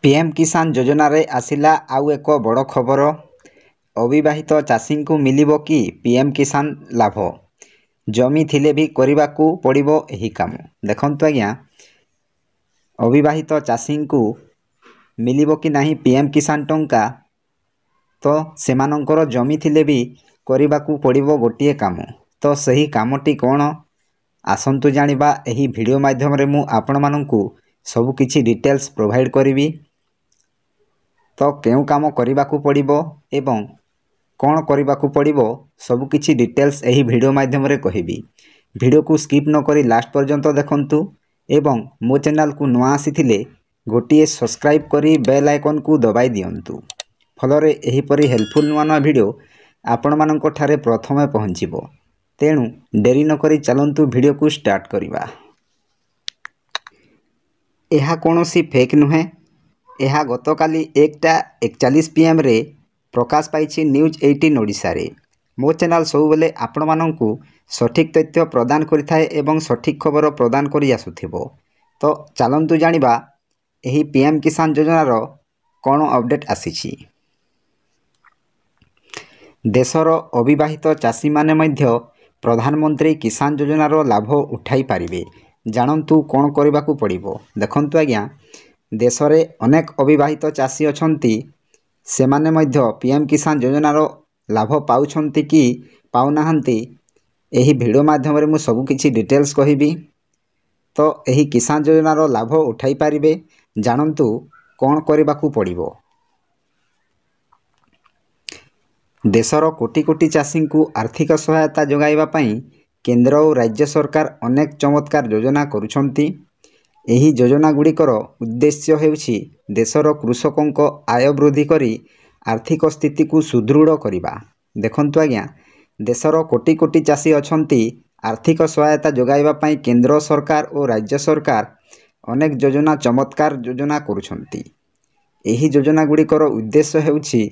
PM किसान योजना रे आसिला आउ एक बड़ खबर। अविवाहित चाषी को मिलिबो कि पीएम किसान लाभ। जमी थिले भी करबाकू पड़िबो एही काम। देखंतु आज्ञा, अविवाहित चाषी को मिलिबो कि नहीं पीएम किसान टंका, तो सेमानंकर जमी थिले भी करबाकू पड़िबो गोटिए काम। तो सही कामटी कौन आसंतु जानिबा। एही वीडियो माध्यम रे मु आपण माननकू सब किछि डिटेल्स प्रोवाइड करिवि। तो केउ काम करबाकू पड़िबो एवं कौन करबाकू पड़िबो सब किछि डिटेल्स एही वीडियो माध्यम रे कहिबि। वीडियो को स्किप न करी लास्ट पर्यंत देखंतु एवं मो चैनल को नुआ आसीथिले गोटिए सब्सक्राइब करी बेल आइकन को दबाई दियंतु। फलरे एही परी हेल्पफुल नुआ नुआ वीडियो आपण माननक ठारे प्रथमे पहुंचिबो। तेणु डेरी न करी चलंतु वीडियो को स्टार्ट करिबा। एहा कोनोसी फेक नुहे। एहा गतकाली 1टा 41 PM रे प्रकाश पाइछि न्यूज 18 ओडिशा रे। मो चैनल सब बेले आपण माननकू सठिक तथ्य प्रदान करिथाए एवं सठिक खबर प्रदान करि आसुथिबो। तो चलंतु जानिबा एही पीएम किसान योजना रो कोन अपडेट आसीछि। देशर अविवाहित चाषी माने मध्य प्रधानमंत्री किसान योजना रो लाभ उठाई पारिबे। जानंतु कोन करबाकू पड़िबो। देखंतु आज्ञा, देश रे अनेक अविवाहित चाषी अछंती। सेमाने मध्य पीएम किसान योजना रो लाभ पाउछंती कि पाउनाहंती। एही वीडियो माध्यम रे मु सब किछि डिटेल्स कहिबी। तो एही किसान योजना रो लाभ उठाई पारिबे। जानंतु कोन करबाकू पड़िबो। देशर कोटी कोटी चाषी को आर्थिक सहायता जोगाइबा पई केंद्र और राज्य सरकार अनेक चमत्कार योजना करुछंती। एही योजना गुड़िकर उद्देश्य हेउछि देशर कृषकों आय वृद्धि करी आर्थिक स्थिति को सुदृढ़ करिबा। देखंतु आज्ञा, देशर कोटी कोटी चाषी अछंती। आर्थिक सहायता जोगाइबा पई केंद्र सरकार और राज्य सरकार अनेक योजना चमत्कार योजना करुछंती। एही योजना गुड़िकर उद्देश्य हेउछि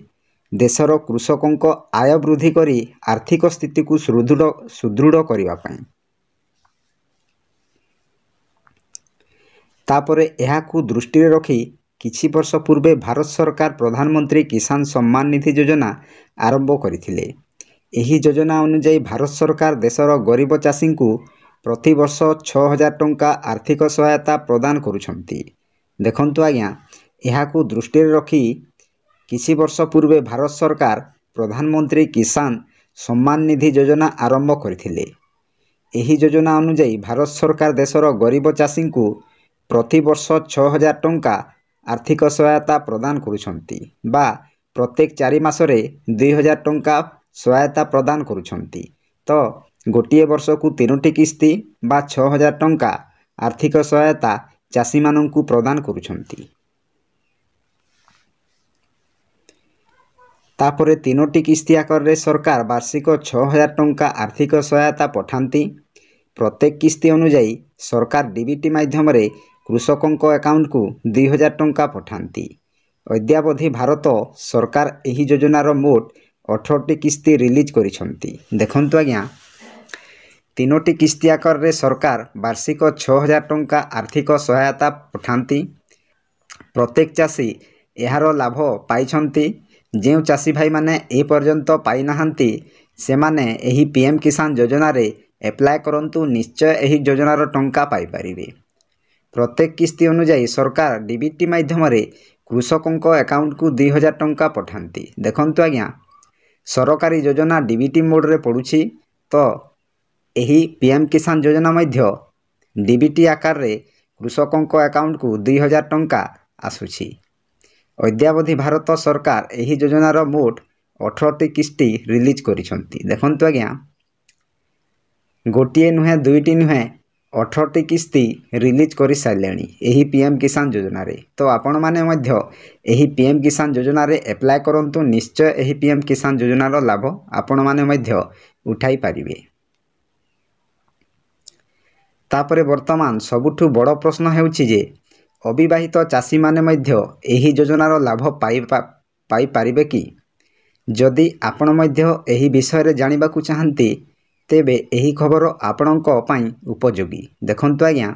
देशर कृषकों आय वृद्धि करी आर्थिक स्थिति को सुदृढ़ करिबा पई। तापरे एहाकू दृष्टि रे रखी किछि वर्ष पूर्वे भारत सरकार प्रधानमंत्री किसान सम्मान निधि योजना आरंभ करथिले। एही योजना अनुसार भारत सरकार देशर गरीब चाषी को प्रति वर्ष 6000 टंका आर्थिक सहायता प्रदान करुछंती। देखंतु आज्ञा, एहाकू दृष्टि रे रखी किछि वर्ष पूर्वे भारत सरकार प्रधानमंत्री किसान सम्मान निधि योजना आरंभ करथिले। एही योजना अनुसार भारत सरकार देशर गरीब चाषी को प्रति वर्ष 6000 टंका आर्थिक सहायता प्रदान करुछंती बा प्रत्येक 4 मासरे 2000 टंका सहायता प्रदान करुछंती। तो गोटिए वर्ष को 3टी किस्ती बा 6000 टंका आर्थिक सहायता चाषी माननकू प्रदान करुछंती। तापरे 3टी किस्ती आकार रे सरकार वार्षिक 6000 टंका आर्थिक सहायता पठांती। प्रत्येक किस्ती अनुसार सरकार डीबीटी माध्यम रे कृषकों अकाउंट को 2000 टंका पठांती। अद्यावधि भारत सरकार एही योजनार मोट 18टी किस्ती रिलीज करिसंती। देखंतु आज्ञा, 3टी किस्ती आकार रे सरकार वार्षिक 6000 टंका आर्थिक सहायता पठांती। प्रत्येक चाषी एहार लाभ पाइछंती। जेउ चाषी भाई माने ए पर्यंत पाई नाहंती सेमाने एही पीएम किसान योजना रे एप्लाय करंतु। निश्चय एही योजनार टंका पाई परिबे। प्रत्येक किस्ती अनुसार सरकार डीबीटी माध्यम रे कृषकों अकाउंट को 2000 टंका पठांती। देखंतु आज्ञा, सरकारी योजना डीबीटी मोड रे पड़ुछि। तो एही पीएम किसान योजना मध्य डीबीटी आकार रे कृषकों अकाउंट को 2000 टंका आसुछि। अद्यावधि भारत सरकार एही योजनार मोट 18टी किस्ती रिलीज करिसंती। देखंतु आज्ञा, गोटिए नुहे 2टी नुहे 18टी किस्ती रिलीज करि साइलेनी एही पीएम किसान योजना रे। तो आपण माने मध्य एही पीएम किसान योजना रे एप्लाय करंतु। निश्चय एही पीएम किसान योजनार लाभ आपण माने मध्य उठाई पारिबे। तापरे वर्तमान सबुठु बड़ प्रश्न हेउछि जे अविवाहित चाषी माने मध्य एही योजनार लाभ पाई पारिबे कि। जदि आपण मध्य एही विषय रे जानिबाकू चाहंती तेबे एही खबर आपणक पई उपयोगी। देखंतु आज्ञा,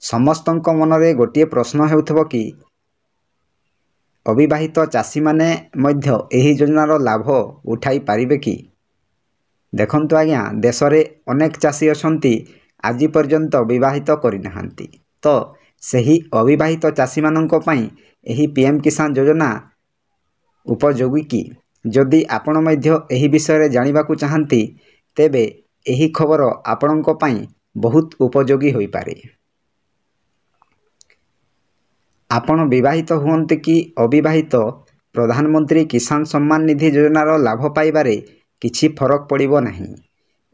समस्तଙ୍କ मनरे गोटिए प्रश्न हेउथबो कि अविवाहित चाषी माने मध्य एही योजनार लाभ उठाई पारिबे कि? देखंतु आज्ञा देश रे अनेक चाषी अछंती आज पर्यंत विवाहित करिनाहांती। तो सही अविवाहित चाषी माननक पई एही पीएम किसान योजना उपयोगी कि? जदि आपण मध्य एही विषय रे जानिबाकू चाहंती तेबे एही खबर आपणक पई बहुत उपयोगी होई पारे। आपण विवाहित हुअन्ते कि अविवाहित प्रधानमंत्री किसान सम्मान निधि योजनार लाभ पाइबारे किछि फरक पड़िबो नाही।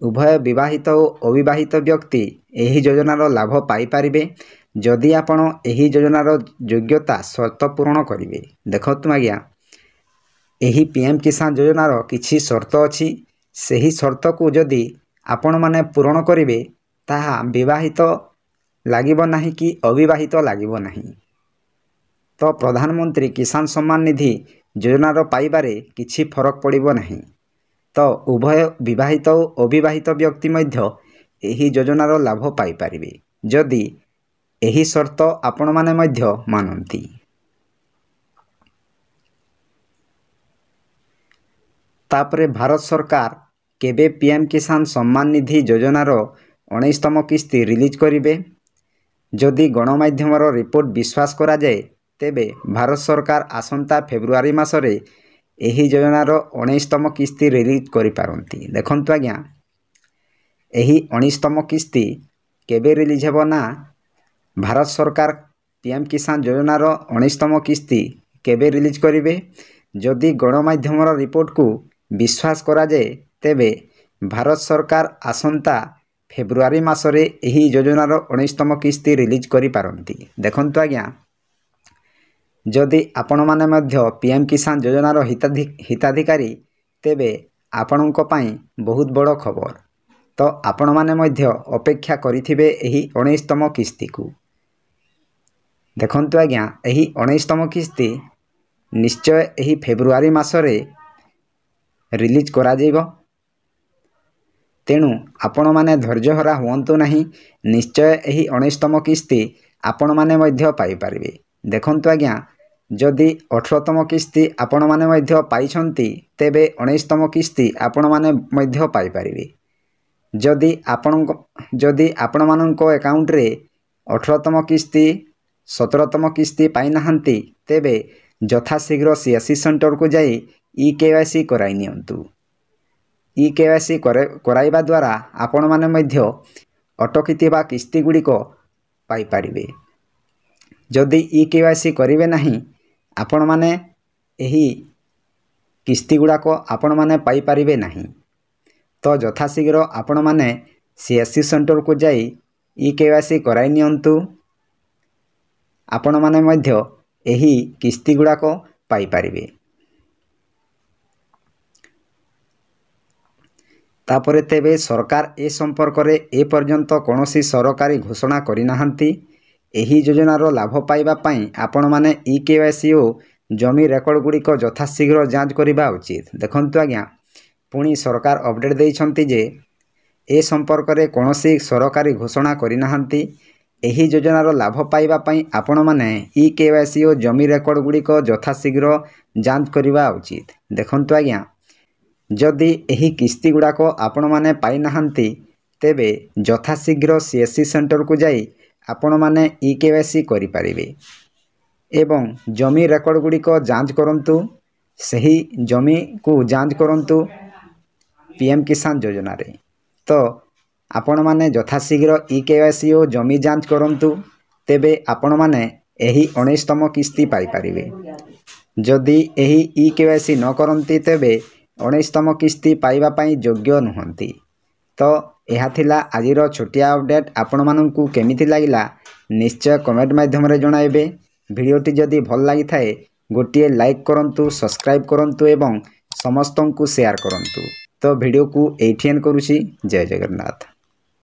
उभय विवाहित और अविवाहित व्यक्ति एही योजनार लाभ पाई पारिबे जदि आपण एही योजनार योग्यता शर्त पूर्ण करिवे। देखतु आज्ञा एही पीएम किसान योजनार किछि शर्त अछि। सही शर्त को जदि आपण माने पूर्ण करिवे ताहा विवाहित लागिबो नाही कि अविवाहित लागिबो नाही। तो प्रधानमंत्री किसान सम्मान निधि योजनार पाइबारे किछि फरक पड़िबो नाही। तो उभय विवाहित और अविवाहित व्यक्ति मध्य एही योजनार लाभ पाई पारिबे जदि एही शर्त आपण माने मध्य मानंती। तापरे भारत सरकार केबे पीएम किसान सम्मान निधि योजनार 19तम किस्ती रिलीज करिवे? जदि गणमाध्यमर रिपोर्ट विश्वास करा जाए तेबे भारत सरकार आसंता फेब्रुआरी मासरे एही योजनार 19तम किस्ती रिलीज करि पारंती। देखंतु आज्ञा एही 19तम किस्ती केबे रिलीज हेबो ना भारत सरकार पीएम किसान योजनार 19तम किस्ती केबे रिलीज करिवे? जदि गणमाध्यमर रिपोर्ट को विश्वास करा जाए तेबे भारत सरकार आसंता फेब्रुआरी मासरे एही योजनार 19तम किस्ती रिलीज करि पारंती। देखंतु आज्ञा जदि आपण माने मध्य पीएम किसान योजनार हिताधिकारी तेबे आपणक पई बहुत बड़ खबर। तो आपण माने मध्य अपेक्षा करिथिबे एही 19तम किस्ती को। देखंतु आज्ञा एही 19तम किस्ती निश्चय एही फेब्रुआरी मासरे रिलीज करा जाइबो। तेणु आपण माने धैर्यहरा हुअन्तु नाही। निश्चय एही 19तम किस्ती आपण माने मध्य पाई पारिबे। देखंतु आज्ञा जदि 18तम किस्ती आपण माने मध्य पाइछंती तेबे 19तम किस्ती आपण माने मध्य पाई पारिबे। जदि आपण माननक अकाउंट रे 18तम किस्ती 17तम किस्ती पाई नाहंती तेबे यथाशीघ्र सीएससी सेंटर को जाई ई-केवाईसी कराई नियंतु। ई-केवाईसी कराइबा द्वारा आपण माने मध्य अटकिथिबा किस्ती गुड़िक पाई पारिबे। जदि ई-केवाईसी करिवे नाही आपण माने एही किस्ती गुड़ाक आपण माने पाई पारिबे नाही। तो यथाशीघ्र आपण माने सीएससी सेंटर को जाई ई-केवाईसी कराई नियंतु। आपण माने मध्य एही किस्ती गुड़ाक पाई पारिबे। तापरे तेबे सरकार ए संपर्क रे ए पर्यंत कोनोसी सरकारी घोषणा करि नाहंती। एही योजनार लाभ पाइबा पई आपण माने ई-केवाईसी और जमी रेकर्ड गुड़िक यथाशीघ्र जांच करिबा उचित। देखंतु आज्ञा पुणी सरकार अपडेट देइछंती जे ए संपर्क रे कोनोसी सरकारी घोषणा करि नाहंती। एही योजनार लाभ पाइबा पई आपण माने ई-केवाईसी और जमी रेकर्ड गुड़िक यथाशीघ्र जांच करिबा उचित। देखंतु आज्ञा जदि एही किस्ती गुड़ाक आपण माने पाई नाहंती तेबे यथाशीघ्र सीएससी सेंटर को जाई आपण माने ई-केवाईसी करि पारिबे एवं जमी रेकर्ड गुड़िक जांच करंतु। सही जमी को जांच करंतु पीएम किसान योजना रे। तो आपण माने यथाशीघ्र ई-केवाईसी और जमी जांच करंतु तेबे आपण माने एही 19तम किस्ती पाई पारिबे। जदि एही ई-केवाईसी न करंती तेबे 19तम किस्ती पाइबा पई योग्य नुहंती। तो यह थिला आजिर छोटिया अपडेट। आपण माननकु केमिति लागिला निश्चय कमेंट माध्यम रे जणाइबे। भिडियोटी जदि भल लागि थाए गोटिए लाइक करंतु, सब्सक्राइब करंतु एवं समस्तंकु शेयर करंतु। तो भिडियो को एठी एंड करूची। जय जगन्नाथ।